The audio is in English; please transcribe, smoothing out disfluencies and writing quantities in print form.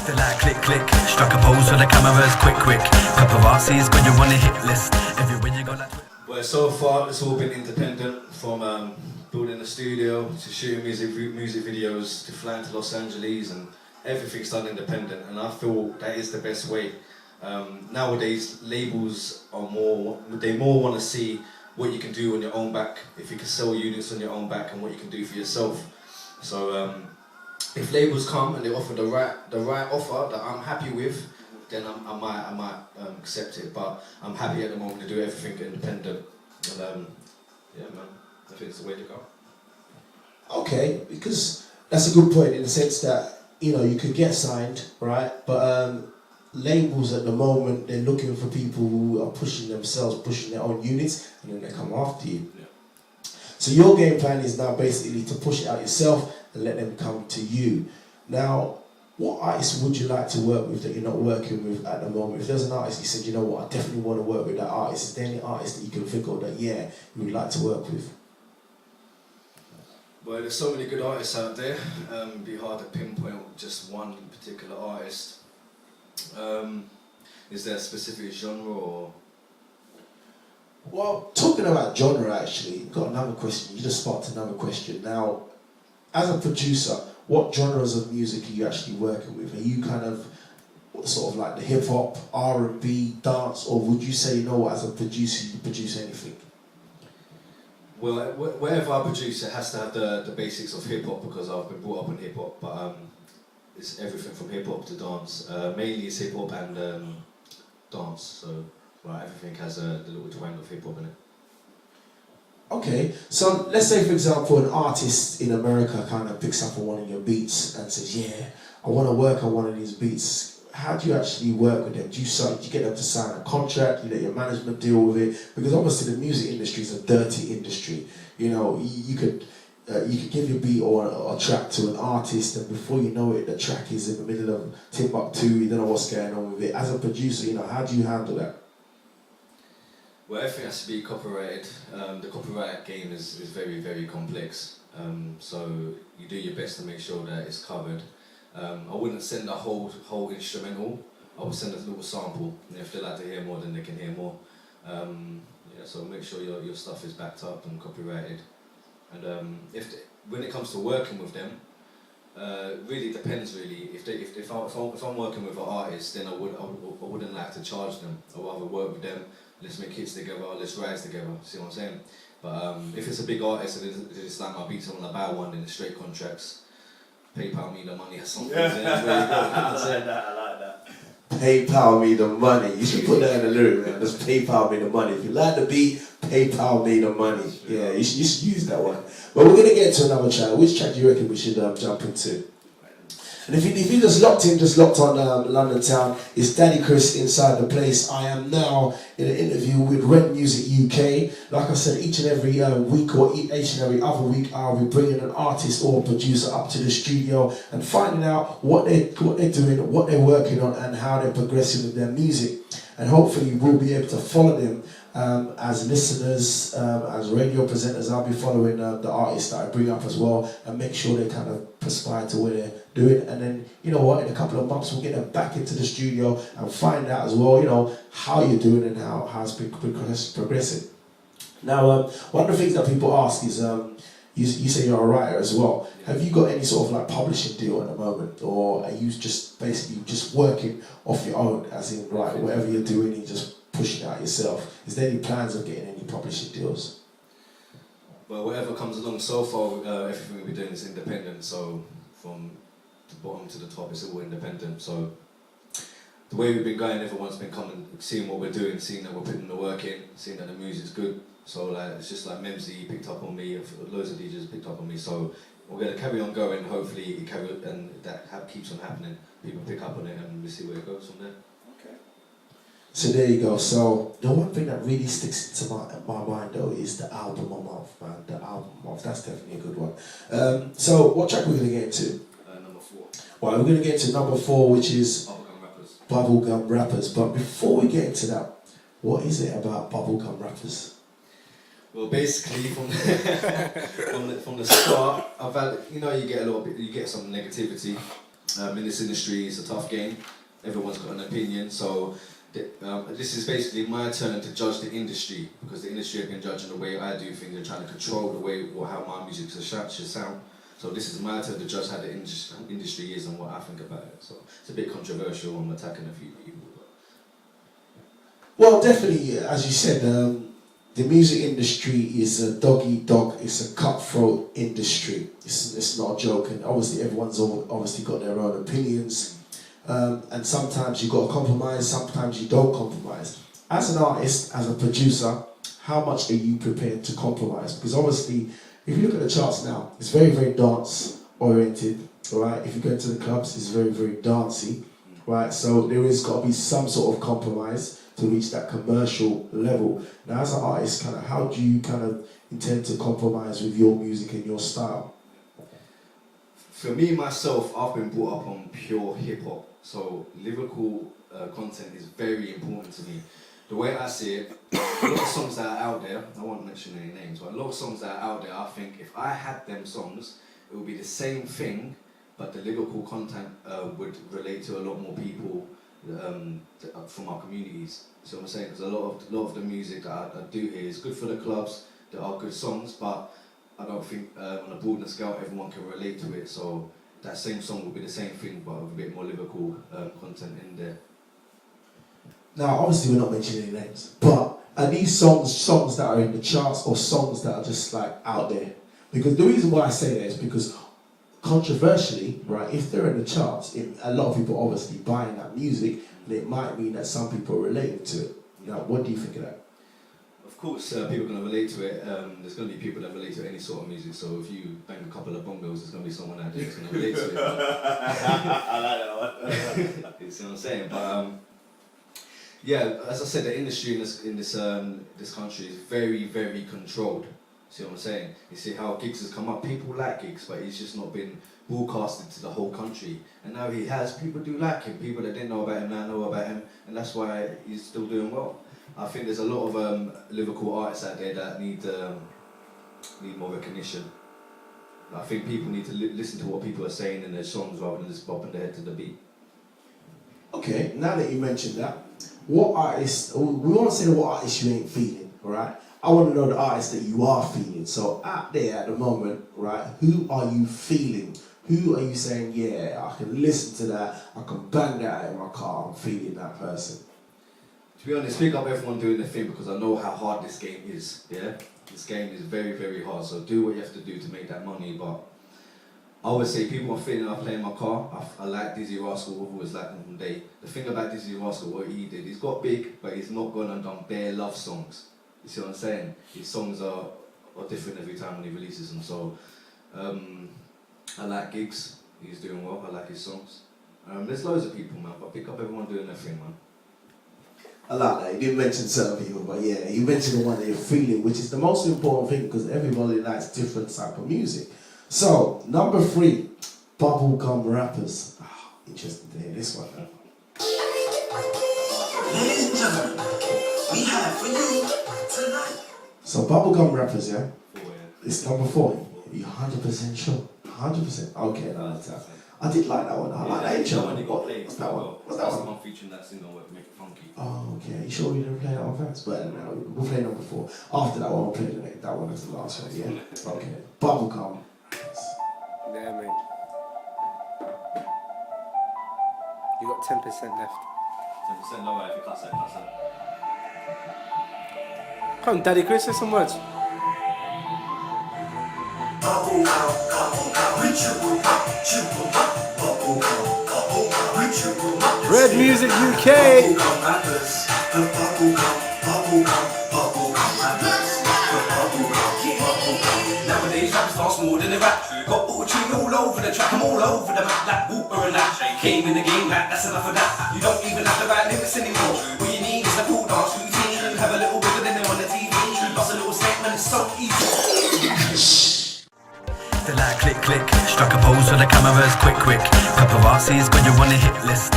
Still like click click. Struck a pose for the cameras, quick. Paparazzis got you on the hit list. Everywhere you go like. Well, so far it's all been independent, from building a studio to shooting music videos to flying to Los Angeles, and everything's done independent, and I feel that is the best way. Nowadays labels are more want to see what you can do on your own back, if you can sell units on your own back and what you can do for yourself. So if labels come and they offer the right offer that I'm happy with, then I might accept it. But I'm happy at the moment to do everything independent. And yeah, man, I think it's the way to go. Okay, because that's a good point in the sense that, you know, you could get signed, right? But labels at the moment, they're looking for people who are pushing themselves, pushing their own units, and then they come after you. Yeah. So your game plan is now basically to push it out yourself and let them come to you. Now, what artists would you like to work with that you're not working with at the moment? If there's an artist you said, you know what, I definitely want to work with that artist, is there any artist that you can think of that, yeah, you would like to work with? Well, there's so many good artists out there. It'd be hard to pinpoint just one particular artist. Is there a specific genre or? Well, talking about genre actually, got another question. You just sparked another question. Now, as a producer, what genres of music are you actually working with? Are you kind of sort of like the hip hop, R&B, dance, or would you say, you know what, as a producer, you produce anything? Well, wherever I produce, it has to have the basics of hip hop because I've been brought up in hip hop. But it's everything from hip hop to dance. Mainly it's hip hop and dance. So everything has the little twang of hip hop in it. Okay, so let's say for example an artist in America kind of picks up on one of your beats and says, yeah, I want to work on one of these beats. How do you actually work with them? Do you get them to sign a contract? You let your management deal with it? Because obviously the music industry is a dirty industry. You know, you could give your beat or a track to an artist, and before you know it, the track is in the middle of Timbuktu. You don't know what's going on with it. As a producer, you know, how do you handle that? Well, everything has to be copyrighted. The copyright game is very, very complex. So you do your best to make sure that it's covered. I wouldn't send a whole instrumental. I would send a little sample. And if they like to hear more, then they can hear more. Yeah, so make sure your stuff is backed up and copyrighted. And when it comes to working with them, really depends. Really, if I'm working with an artist, then I wouldn't like to charge them. I'd rather work with them. Let's make hits together, let's rise together, see what I'm saying? But if it's a big artist and it's like my beats, I want to buy one, then it's straight contracts. PayPal me the money or something. I like that. PayPal me the money. You should put that in the lyric, man. Just PayPal me the money. If you like the beat, PayPal me the money. Yeah, you should use that one. But we're going to get to another track. Which track do you reckon we should jump into? And if you just locked on London Town, it's Daddy Chris inside the place. I am now in an interview with RedMusicUK. Like I said, each and every week or each and every other week, I'll be bringing an artist or a producer up to the studio and finding out what they're doing, what they're working on, and how they're progressing with their music. And hopefully we'll be able to follow them as listeners, as radio presenters. I'll be following the artists that I bring up as well and make sure they kind of perspire to what they're doing. And then, you know what, in a couple of months we'll get them back into the studio and find out as well, you know, how you're doing and how it's been progressing. Now, one of the things that people ask is, you say you're a writer as well. Have you got any sort of like publishing deal at the moment, or are you just basically just working off your own, as in like whatever you're doing, you just pushing it out yourself? Is there any plans of getting any publishing deals? Well, whatever comes along so far, everything we're doing is independent. So from the bottom to the top, it's all independent. So the way we've been going, everyone's been coming, seeing what we're doing, seeing that we're putting the work in, seeing that the music's good. So like it's just like Memzee picked up on me, loads of DJs picked up on me. So we're going to carry on going. Hopefully, that keeps on happening. People pick up on it, and we see where it goes from there. Okay. So there you go. So the one thing that really sticks into my mind though is the album a month, man. The album a month. That's definitely a good one. So what track we're going to get into? Number 4. Well, we're going to get to number 4, which is Bubblegum Rappers. Bubblegum Rappers. But before we get into that, what is it about Bubblegum Rappers? Well, basically, from the start, I've had, you know, you get some negativity, in this industry, it's a tough game. Everyone's got an opinion, so this is basically my turn to judge the industry, because the industry have been judging the way I do things and trying to control the way or how my music should sound. So this is my turn to judge how the industry is and what I think about it. So it's a bit controversial. I'm attacking a few people. Well, definitely, as you said, the music industry is a dog-eat-dog. It's a cutthroat industry. It's not a joke, and obviously everyone's obviously got their own opinions. And sometimes you got to compromise, sometimes you don't compromise. As an artist, as a producer, how much are you prepared to compromise? Because obviously, if you look at the charts now, it's very, very dance oriented, right? If you go to the clubs, it's very, very dancey, right? So there is got to be some sort of compromise to reach that commercial level. Now, as an artist, kind of, how do you kind of intend to compromise with your music and your style? For me, myself, I've been brought up on pure hip-hop. So lyrical content is very important to me. The way I see it, a lot of songs that are out there, I won't mention any names, but a lot of songs that are out there, I think if I had them songs, it would be the same thing, but the lyrical content would relate to a lot more people from our communities. So I'm saying, because a lot of the music that I do here is good for the clubs, there are good songs, but I don't think on a broader scale everyone can relate to it. So that same song will be the same thing, but with a bit more lyrical content in there. Now, obviously, we're not mentioning any names, but are these songs that are in the charts or songs that are just like out there? Because the reason why I say that is because controversially, right, if they're in the charts, a lot of people obviously buying that music, and it might mean that some people are related to it. Now, what do you think of that? Of course, people are going to relate to it. There's going to be people that relate to any sort of music. So if you bang a couple of bongos, there's going to be someone out there that's going to relate to it. I like that one. You see what I'm saying? But yeah, as I said, the industry in this country is very, very controlled. See what I'm saying? You see how gigs has come up. People like gigs, but he's just not been broadcasted to the whole country. And now he has. People do like him. People that didn't know about him now know about him, and that's why he's still doing well. I think there's a lot of lyrical artists out there that need more recognition. I think people need to listen to what people are saying in their songs rather than just bopping their head to the beat. Okay, now that you mentioned that, what artists, we want to say what artists you ain't feeling, alright? I want to know the artists that you are feeling. So out there at the moment, right, who are you feeling? Who are you saying, yeah, I can listen to that, I can bang that out in my car, I'm feeling that person? To be honest, pick up everyone doing their thing, because I know how hard this game is, yeah? This game is very, very hard, so do what you have to do to make that money, but I would say people are feeling I play in my car. I like Dizzy Rascal, I've always liked him from day. The thing about Dizzy Rascal, what he did, he's got big, but he's not gone and done bare love songs. You see what I'm saying? His songs are different every time when he releases them, so I like gigs, he's doing well, I like his songs. There's loads of people, man, but pick up everyone doing their thing, man. I like that. You didn't mention certain people, but yeah, you mentioned the one that you're feeling, which is the most important thing because everybody likes different type of music. So, number 3, bubblegum rappers. Oh, interesting to hear this one. Ladies and gentlemen, we have for you tonight. So, bubblegum rappers, yeah? 4, yeah. It's number 4. Are you 100% sure? 100%? Okay, no, that's that. I did like that one. I like that intro. What's that one? What's that That's one? the one featuring that single where Make It Funky. Oh, okay. You sure you didn't play that one first? But no, we'll play number 4. After that one, we'll play that one as the last one, yeah? Okay. Bubblegum. Yeah, mate. You got 10% left. 10% lower if you cuss that. Come on, Daddy Chris, say some words. Red Music UK. Nowadays rappers dance more than they rap. Got auto-tune all over the track, I'm all over the map like Walker and that. Came in the game like that's enough of that. You don't even have to write lyrics anymore. All you need is a cool dance routine. Have a little bigger than them on the TV. Bust a little statement, it's so easy. They like click click, struck a pose for the cameras quick. Paparazzi's got you on the hit list.